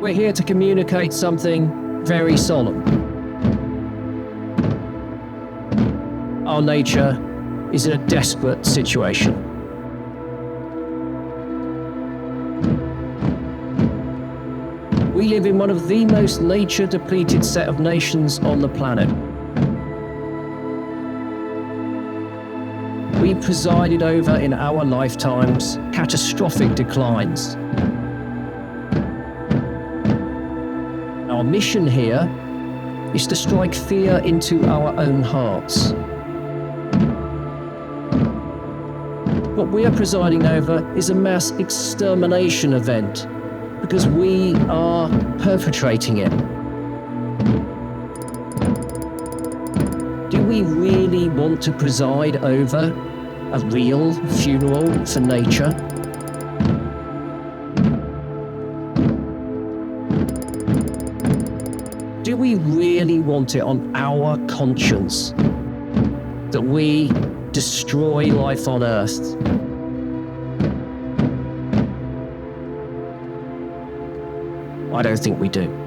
We're here to communicate something very solemn. Our nature is in a desperate situation. We live in one of the most nature-depleted set of nations on the planet. We presided over in our lifetimes catastrophic declines. Our mission here is to strike fear into our own hearts. What we are presiding over is a mass extermination event because we are perpetrating it. Do we really want to preside over a real funeral for nature? Do we really want it on our conscience that we destroy life on Earth? I don't think we do.